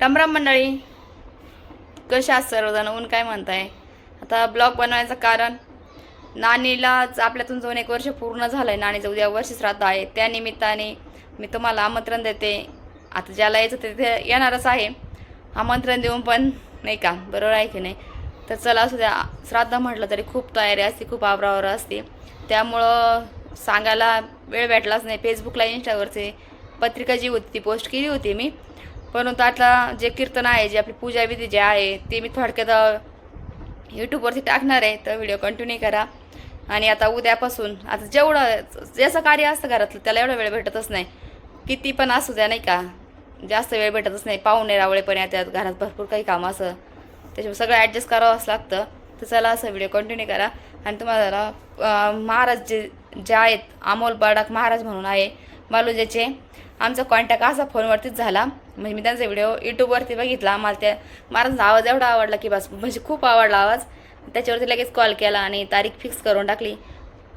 रामराम मंडळी, कशा आहात सर्वजण? ऊन काय म्हणताय? आता ब्लॉग बनवायचं कारण नानीलाच आपल्यातून जाऊन 1 वर्ष पूर्ण झालंय. नानीचं उद्या वर्ष श्राद्ध आहे. त्या निमित्ताने मी तुम्हाला आमंत्रण देते. आता ज्याला यायचं ते येणारच आहे. आमंत्रण देऊन पण नाही का, बरोबर आहे की नाही? तर चला असू द्या. श्राद्ध म्हटलं तरी खूप तयारी असते, खूप आवरावर असते. त्यामुळं सांगायला वेळ भेटलाच नाही. फेसबुकला इंस्टावरचे पत्रिका जी होती ती पोस्ट केली होती मी. परंतु आता जे कीर्तन आहे, जे आपली पूजाविधी जे आहे ते मी थोडक्यात यूट्यूबवरती टाकणार आहे. तर व्हिडिओ कंटिन्यू करा. आणि आता उद्यापासून आता जेवढं जसं कार्य असतं घरातलं त्याला एवढा वेळ भेटतच नाही. किती पण असू द्या नाही का, जास्त वेळ भेटतच नाही. पाहुणे रावळे पण येतात घरात, भरपूर काही काम असं, त्याच्यामुळे सगळं ॲडजस्ट करावंच लागतं. तर चला असं व्हिडिओ कंटिन्यू करा. आणि तुम्हाला महाराज जे आहेत, अमोल बडाक महाराज म्हणून आहे मालुंजेचे, आमचा कॉन्टॅक्ट असा फोनवरतीच झाला. म्हणजे मी त्यांचा व्हिडिओ यूट्यूबवरती बघितला. मला त्या महाराजांचा आवाज एवढा आवडला की बस, म्हणजे खूप आवडला आवाज. त्याच्यावरती लगेच कॉल केला आणि तारीख फिक्स करून टाकली.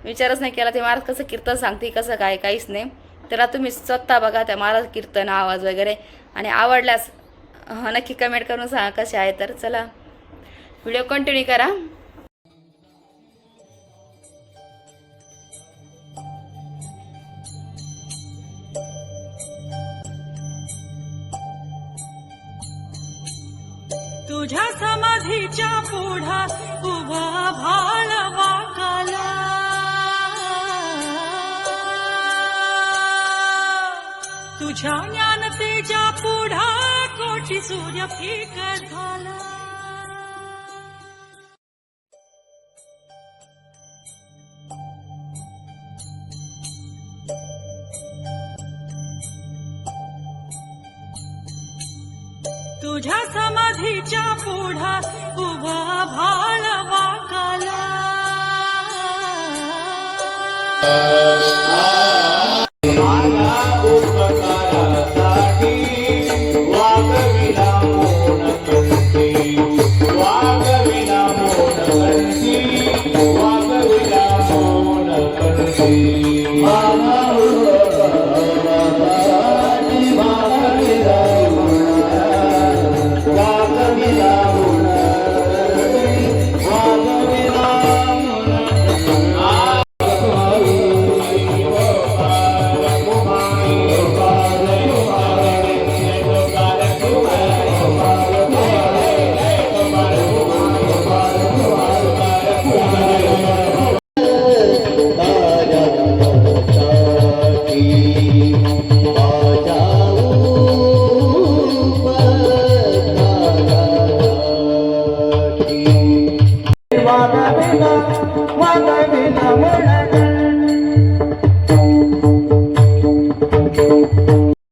विचारच नाही केला ते महाराज कसं कीर्तन सांगते, कसं काय, काहीच नाही. त्याला तुम्ही स्वतः बघा त्या महाराज कीर्तन आवाज वगैरे. आणि आवडल्यास नक्की कमेंट करून सांगा कसे आहे. तर चला व्हिडिओ कंटिन्यू करा. तुझ्या समाधीच्या पुढा उभा भाळ वाकाला, तुझ्या ज्ञानतेच्या पुढा कोटी सूर्य फिक झाला. तुझ्या समाधीच्या पुढा उभा भाळ वाकाला,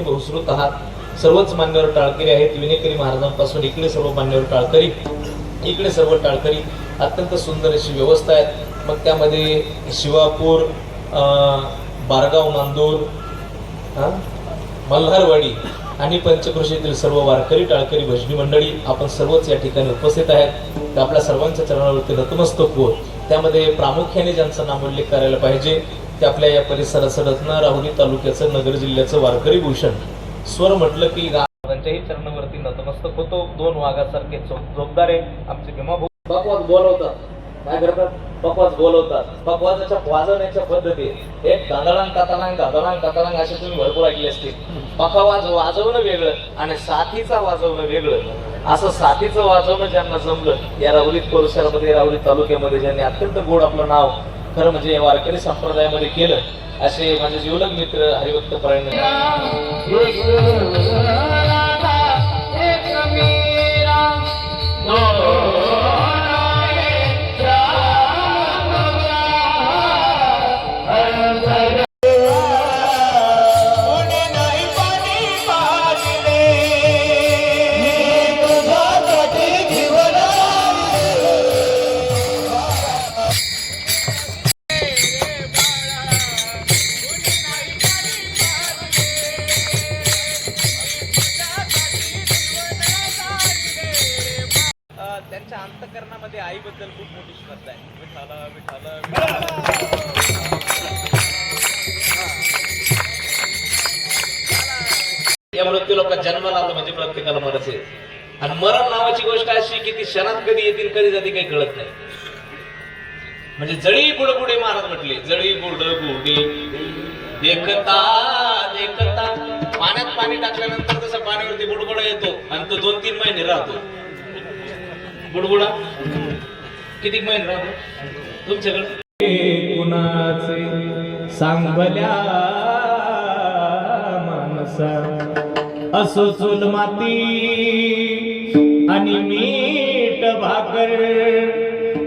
सुश्रुत आहात. सर्वच मान्यवर टाळकरी आहेत. विनेकरी महाराजांपासून इकडे सर्व मान्यवर टाळकरी, इकडे सर्व टाळकरी. अत्यंत सुंदर अशी व्यवस्था आहे. मग त्यामध्ये शिवापूर, बारगाव, नांदूर, मल्हारवाडी आणि पंचक्रोशीतील सर्व वारकरी टाळकरी भजनी मंडळी आपण सर्वच या ठिकाणी उपस्थित आहेत. तर आपल्या सर्वांच्या चरणावरती नतमस्तक होत. त्यामध्ये प्रामुख्याने ज्यांचा नामोल्लेख करायला पाहिजे ते आपल्या या परिसराचं रत्न राहुरी तालुक्याचं, नगर जिल्ह्याचं वारकरी भूषण. स्वर म्हटलं की त्यांच्याही चरणावरती नतमस्तक होतो. 2 वाघासारखे जोगदारे आमचे भीमा बकवास बोलवतात. काय करतात? बकवास बोलवतात. बकवासाच्या वाजवण्याच्या पद्धती एक गांधळांग कातळांग गांधळांग कातळांग असे तुम्ही भरपूर ऐकले असतील. बकवास वाजवणं वेगळं आणि साथीचा वाजवणं वेगळं. असं साथीचं वाजवणं ज्यांना जमलं या राहुरी परिसरामध्ये, राहुरी तालुक्यामध्ये, ज्यांनी अत्यंत गोड आपलं नाव खरं म्हणजे वारकरी संप्रदायामध्ये केलं, असे माझे जीवलग मित्र हरिभक्त परायण. त्यांच्या अंतःकरणामध्ये आईबद्दल खूप मोठी श्रद्धा आहे. विठाला विठाला त्या मृत्यू लोक जन्माला आलं म्हणजे प्रत्येकाला मरच आहे. आणि मरण नावाची गोष्ट अशी की ती क्षणात कधी येतील कधी जाती काही कळत नाही. म्हणजे जळी बुडबुडे महाराज म्हटले, जळी बुडबुडे देखता देखता. पाण्यात पाणी टाकल्यानंतर तसं पाण्यावरती बुडबुडा येतो आणि तो 2-3 महिने राहतो. बुडबुडा किती महिने राहतो तुमच्याकडे? कुणाचे सांगल्या मानसा असो चूल माती आणि मीठ भाकर,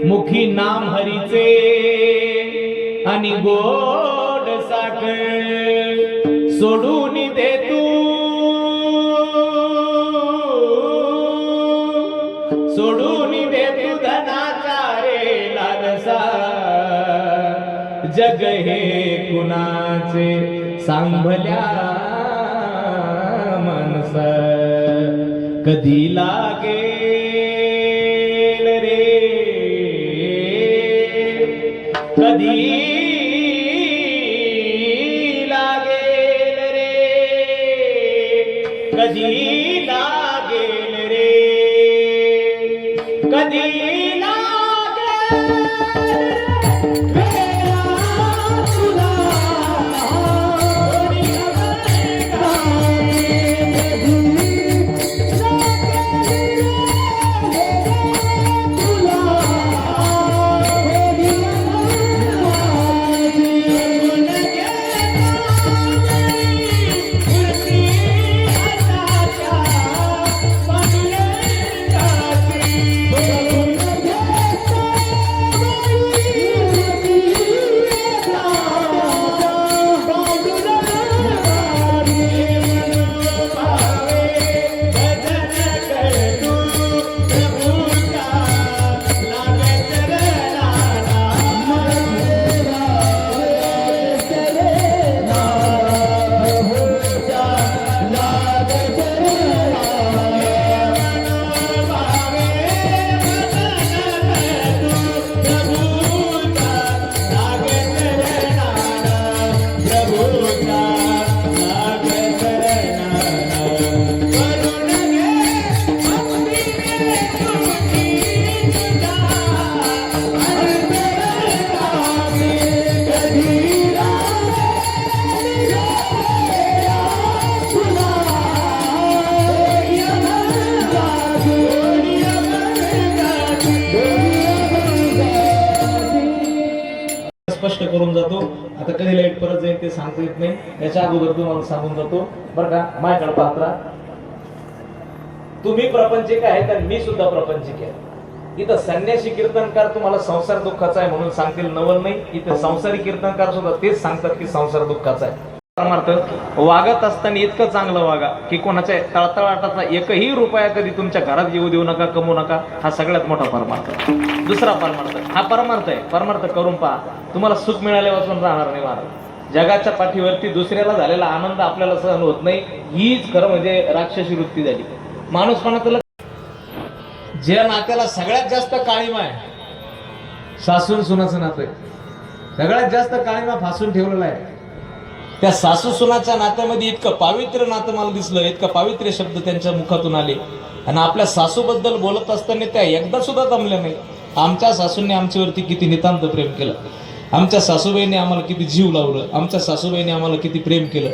मुखी नाम हरीचे आणि गोड साखर, सोडून दे तू सोडून दे तू धनाचा रे लालसा, जग हे कुणाचे सांभल्या माणसा, कधी लागेल रे कधी लागेल रे कधी लागेल रे कधी स्पष्ट करून जातो. आता कधी लाईट परत जाईल ते सांगता येत नाही, याच्या अगोदर तुम्हाला सांगून जातो बरं का. माझ्याकडे पाहत राहा, तुम्ही प्रपंचिक आहेत आणि मी सुद्धा प्रपंचिक आहे. इथं संन्यासी कीर्तनकार तुम्हाला संसार दुःखाचा आहे म्हणून सांगतील नवल नाही, इथं संसारी कीर्तनकार सुद्धा तेच सांगतात की संसार दुःखाचा आहे. परमार्थ वागत असताना इतकं चांगलं वागा की कोणाच्या तळतळाटाचा एकही रुपया कधी तुमच्या घरात येऊ देऊ नका, कमवू नका. हा सगळ्यात मोठा परमार्थ. दुसरा परमार्थ, हा परमार्थ आहे, परमार्थ करून पहा, तुम्हाला सुख मिळाल्यापासून राहणार नाही महाराज. जगाच्या पाठीवरती दुसऱ्याला झालेला आनंद आपल्याला सहन होत नाही, हीच खरं म्हणजे राक्षसी वृत्ती झाली. माणूसपणातलं ज्या नात्याला सगळ्यात जास्त काळीमा आहे, सासून सुनाचं नातं आहे. सगळ्यात जास्त काळीमा फासून ठेवलेला आहे. त्या सासू सुनाच्या नात्यामध्ये इतकं पावित्र्य नातं मला दिसलं, इतकं पावित्र्य शब्द त्यांच्या मुखातून आले. आणि आपल्या सासूबद्दल बोलत असताना त्या एकदा सुद्धा दमल्या नाही. आमच्या सासूंनी आमच्यावरती किती नितांत प्रेम केलं, आमच्या सासूबाईंनी आम्हाला किती जीव लावलं, आमच्या सासूबाईंनी आम्हाला किती प्रेम केलं.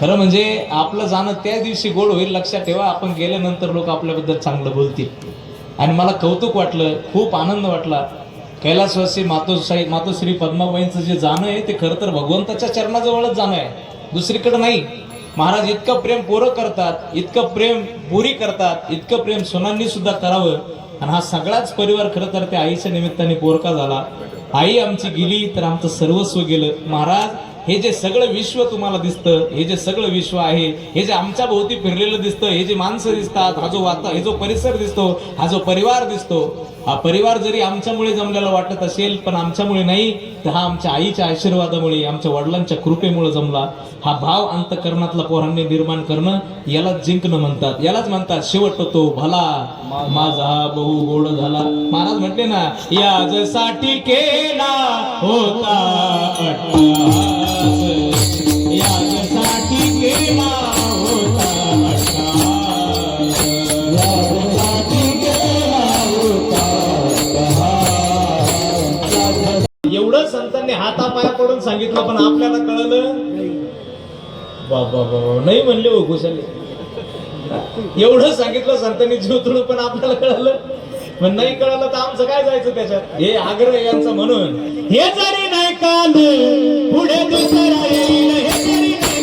खरं म्हणजे आपलं जाणं त्या दिवशी गोड होईल. लक्षात ठेवा, आपण गेल्यानंतर लोक आपल्याबद्दल चांगलं बोलतील. आणि मला कौतुक वाटलं, खूप आनंद वाटला. कैलासवासी मातोश्री पद्माबाईंचं जे जाणं आहे ते खरं तर भगवंताच्या चरणाजवळच जाणं आहे, दुसरीकडे नाही. महाराज इतकं प्रेम पोरं करतात, इतकं प्रेम पुरी करतात, इतकं प्रेम सुनांनी सुद्धा करावं. आणि हा सगळाच परिवार खरं तर त्या आईच्या निमित्ताने पोरका झाला. आई आमची गेली तर आमचं सर्वस्व गेलं. महाराज हे जे सगळं विश्व तुम्हाला दिसतं, हे जे सगळं विश्व आहे, हे जे आमच्या भोवती फिरलेलं दिसतं, हे जे माणसं दिसतात, हे जो परिसर दिसतो, हा जो परिवार दिसतो, हा परिवार जरी आमच्यामुळे जमलेला वाटत असेल पण आमच्यामुळे नाही, तर हा आमच्या आईच्या आशीर्वादामुळे, आमच्या वडिलांच्या कृपेमुळे जमला. हा भाव अंतःकरणातला पोरांनी निर्माण करणं, यालाच जिंकणं म्हणतात, यालाच म्हणतात शेवट तो भला माझा बहु गोड झाला. महाराज म्हटले ना, याजसाठी केला होता अट्टहास, याजसाठी केला होता ओरडून सांगितलं पण आपल्याला कळलं बाबा बाबा नाही म्हणले हो कुशाले एवढं सांगितलं संतांनी जीव तुडू पण आपल्याला कळलं पण नाही कळलं तर आमचं काय जायचं त्याच्यात हे आग्रह यांचा म्हणून हे जरी नाही काल पुढे दुसरा येईल हे जरी नाही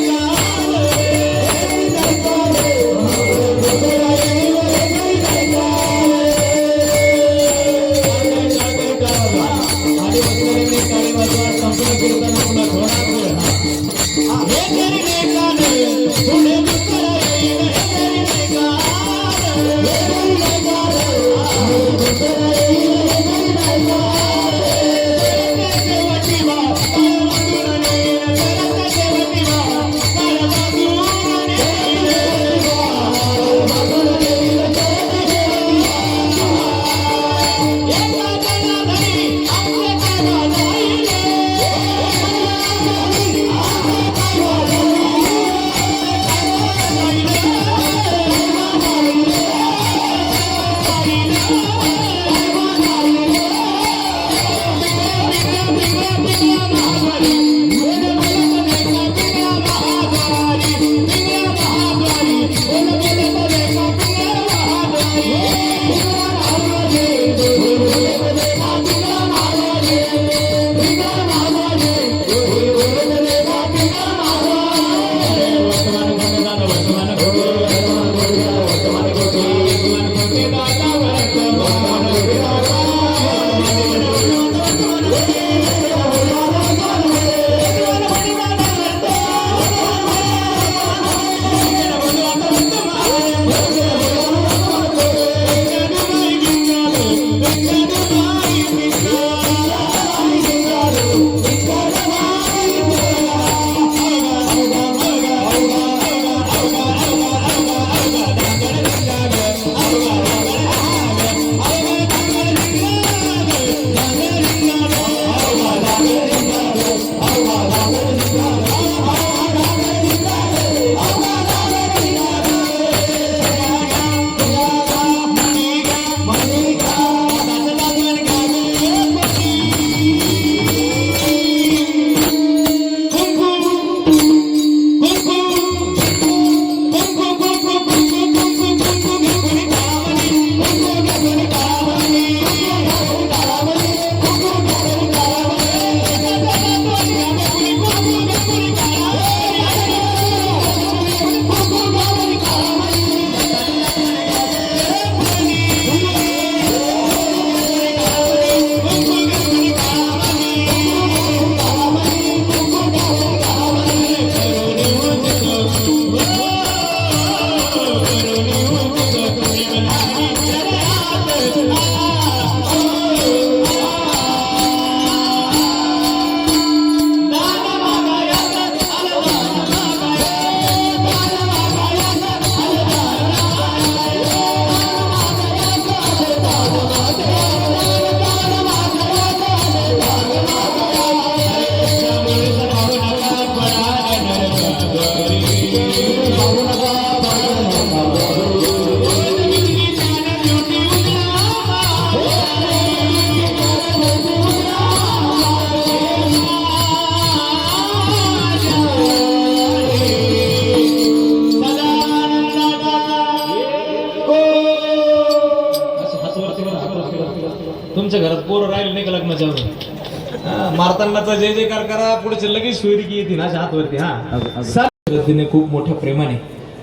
तुमच्या घरात पोरं राहिले नाही का लग्नाच्या मारतानाचा जय जयकार करा पुढे लगेच सोयरी येते ना हातवरती हा श्रद्धेने खूप मोठ्या प्रेमाने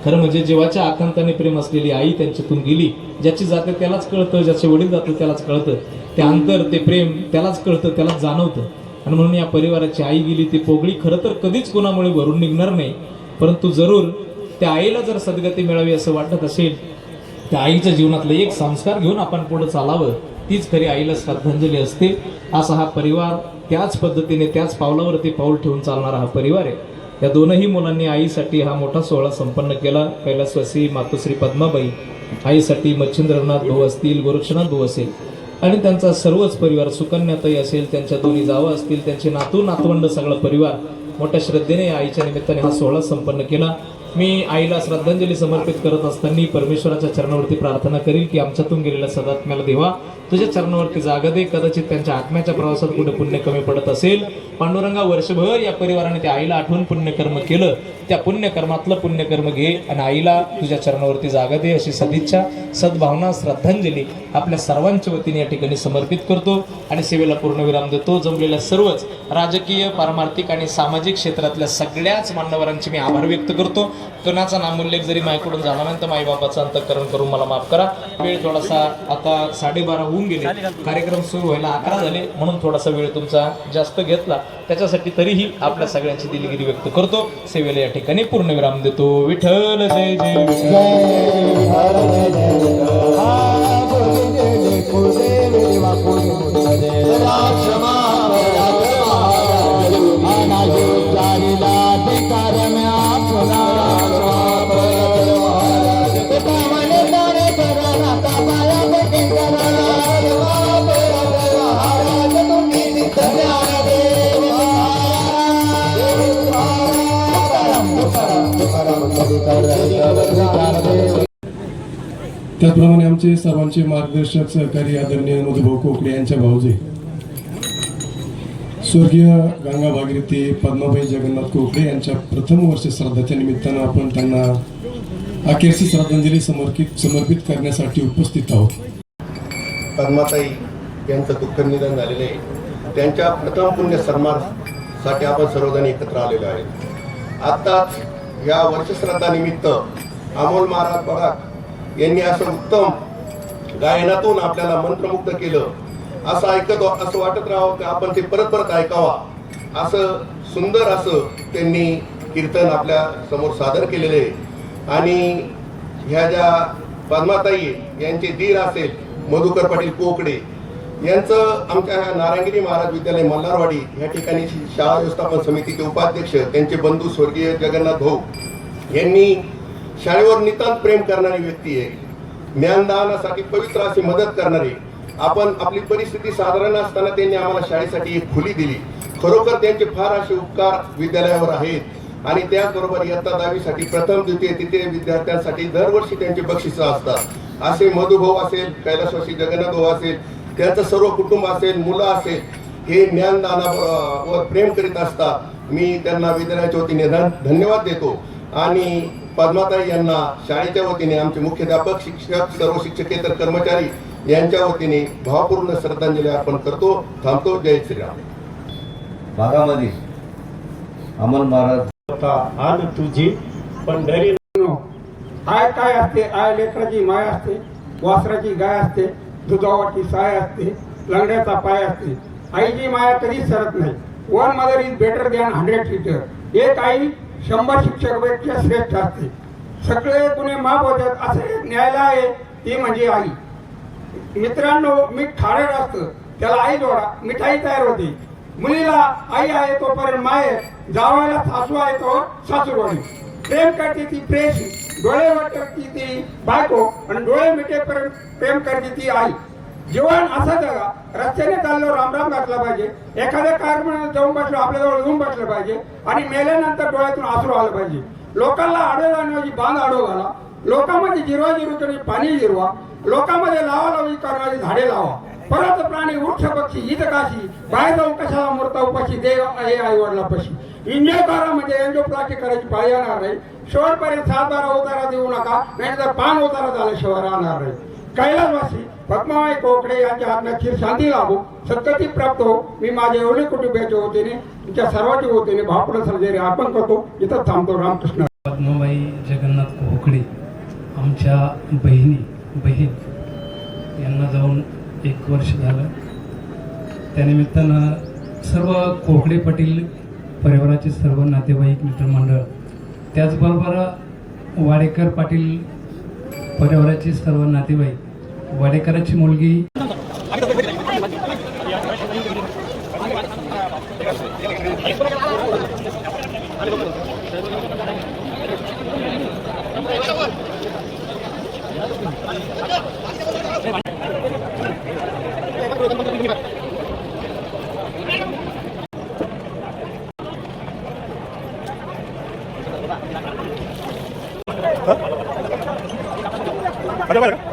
खरं म्हणजे जेव्हाच्या आकांताने प्रेम असलेली आई त्यांच्यातून गेली ज्याची जाते त्यालाच कळतं ज्याचे वडील जातं त्यालाच कळतं ते अंतर ते प्रेम त्यालाच कळतं त्यालाच जाणवतं आणि म्हणून या परिवाराची आई गेली ती पोगळी खरं तर कधीच कोणामुळे भरून निघणार नाही परंतु जरूर त्या आईला जर सद्गती मिळावी असं वाटत असेल त्या आईच्या जीवनातले एक संस्कार घेऊन आपण पुढे चालावं तीच खरी आईला श्रद्धांजली असते असा हा परिवार त्याच पद्धतीने त्याच पावलावरती पाऊल ठेवून चालणारा हा परिवार आहे या दोनही मुलांनी आईसाठी हा मोठा सोहळा संपन्न केला कैलासवासी मातोश्री पद्माबाई आईसाठी मच्छिंद्रनाथ भाऊ असतील गोरक्षनाथ भाऊ असेल आणि त्यांचा सर्वच परिवार सुकन्याताई असेल त्यांच्या दोन्ही जावं असतील त्यांचे नातू नातवंड सगळा परिवार मोठ्या श्रद्धेने आईच्या निमित्ताने हा सोहळा संपन्न केला मी आईला श्रद्धांजली समर्पित करत असताना परमेश्वराच्या चरणावरती प्रार्थना करील की आमच्यातून गेलेल्या सदात्म्याला देवा तुझ्या चरणावरती जागा दे. कदाचित त्यांच्या आत्म्याच्या प्रवासात कुठे पुण्य कमी पडत असेल, पांडुरंगा वर्षभर या परिवाराने त्या आईला आठवून पुण्यकर्म केलं, त्या पुण्यकर्मातलं पुण्यकर्म घे आणि आईला तुझ्या चरणावरती जागा दे अशी सदिच्छा, सद्भावना, श्रद्धांजली आपल्या सर्वांच्या वतीने या ठिकाणी समर्पित करतो आणि सेवेला पूर्णविराम देतो. जमलेल्या सर्वच राजकीय, पारमार्थिक आणि सामाजिक क्षेत्रातल्या सगळ्याच मान्यवरांचे मी आभार व्यक्त करतो. कोणाचा नामोल्लेख जरी माझ्याकडून झाला नाही तर माईबापाचं अंतःकरण करून मला माफ करा. वेळ थोडासा आता 12:30 होऊन गेले, कार्यक्रम सुरू व्हायला 11 झाले, म्हणून थोडासा वेळ तुमचा जास्त घेतला, त्याच्यासाठी तरीही आपल्या सगळ्यांची दिलगिरी व्यक्त करतो. सेवेला या ठिकाणी पूर्णविराम देतो. विठ्ठल जय जय त्याचप्रमाणे आमचे सर्वांचे मार्गदर्शक सहकारी आदरणीय मधुभाऊ कोकडे यांच्या भाऊजे स्वर्गीय गंगा भागीरथी पद्माबाई जगन्नाथ कोकडे यांच्या प्रथम वर्ष श्राद्धाच्या निमित्तानं आपण त्यांना अखेरची श्रद्धांजली समर्पित करण्यासाठी उपस्थित आहोत. पद्माताई यांचं दुःख निधन झालेले आहे. त्यांच्या प्रथम पुण्य सन्मानासाठी आपण सर्वजण एकत्र आलेलो आहे. आत्ताच या वर्षश्राद्धानिमित्त अमोल महाराज पराग यांनी असं उत्तम गायनातून आपल्याला मंत्रमुग्ध केलं. असं वाटत राहावं की आपण ते परत परत ऐकावा, असं सुंदर असं त्यांनी कीर्तन आपल्या समोर सादर केलेले आहे. आणि ह्या ज्या पद्माताई यांचे दीर असेल मधुकर पाटील कोकडे यांचं आमच्या नारायणगिरी महाराज विद्यालय मल्हारवाडी या ठिकाणी शाळा व्यवस्थापन समितीचे उपाध्यक्ष, त्यांचे बंधू स्वर्गीय जगन्नाथ भाऊ यांनी शाळेवर नितांत प्रेम करणारी व्यक्ती आहे. ज्ञानदानासाठी पवित्र अशी मदत करणारी. आपण आपली परिस्थिती साधारण असताना त्यांनी आम्हाला शाळेसाठी एक खुली दिली. खरोखर त्यांचे फार असे उपकार विद्यालयावर आहेत. आणि त्याचबरोबर इयत्ता 10वी साठी प्रथम, द्वितीय, तृतीय विद्यार्थ्यांसाठी दरवर्षी त्यांचे बक्षिसं असतात. असे मधुभाऊ असेल, कैलासवासी जगन्नाथ भाऊ असेल, त्यांचं सर्व कुटुंब असेल, मुलं असेल, हे ज्ञानदानावर प्रेम करीत असतात. मी त्यांना विद्यालयाच्या वतीने धन्यवाद देतो. आणि पद्माताई यांना शाळेच्या वतीने, आमचे मुख्याध्यापक, शिक्षक, सर्व शिक्षकेतर कर्मचारी यांच्या वतीने भावपूर्ण श्रद्धांजली अर्पण करतो. थांबतो. जय श्रीराम. भागामध्ये अमोल महाराज आज तुझी पंढरी आय काय असते? आय लेकराची माय असते, वासराची गाय असते, दुधावाची साय असते, लंगड्याचा पाय असते. आईची माया कधीच सरत नाही. 1 mother is better than 100 teacher. एक आई 100 शिक्षकापेक्षा श्रेष्ठ असते. सगळे गुन्हे माफ होतात असे एक न्यायालय आहे, ती म्हणजे आई. मित्रांनो, मीठ खारट असतं, त्याला आई जोडा, मिठाई तयार होते. मुलीला आई आहे तोपर्यंत माय, जावायला सासू आहे तो सासूरवाडी. प्रेम करते ती प्रेयसी, डोळे वाटते ती बायको, आणि डोळे मिटेपर्यंत प्रेम करते ती आई. जीवन असं जगा, रस्त्याने चाललो रामराम घातला पाहिजे, एखाद्या कारमध्ये जाऊन बसलो आपल्याजवळ येऊन बसलं पाहिजे, आणि मेल्यानंतर डोळ्यातून आसरू आलं पाहिजे. लोकांना आडो जाण्याची बांध आडो घाला, लोकांमध्ये जिरवा जिरवताना पाणी जिरवा, लोकांमध्ये लावालावी करणारी झाडे लावा. परत प्राणी, वृक्ष, पक्षी, हितकाशी, बाहेर जाऊन कशाला मूर्ता उपाशी, देव आहे आई वडिलापाशी. एन्जॉय करा, म्हणजे एन्जॉय करायची पाळी येणार नाही. शेवटपर्यंत 7-12 उतारा देऊ नका, नाही तर 5 उतारा झाल्याशिवाय राहणार नाही. कैलासवासी पद्माबाई कोकडे यांच्या आत्म्याची शांती लाभो, सद्गती प्राप्त हो. मी माझ्या एवढे कुटुंबियाच्या वतीने, तुमच्या सर्वांच्या वतीने भावपूर्ण श्रद्धांजली अर्पण करतो. इथं थांबतो. रामकृष्ण. पद्माबाई जगन्नाथ कोकडे आमच्या बहीण यांना जाऊन 1 वर्ष झालं. त्यानिमित्तानं सर्व कोकडे पाटील परिवाराचे सर्व नातेवाईक, मित्रमंडळ, त्याचबरोबर वाडेकर पाटील परिवाराचे सर्व नातेवाईक, वाडेकरांची मुलगी पुढं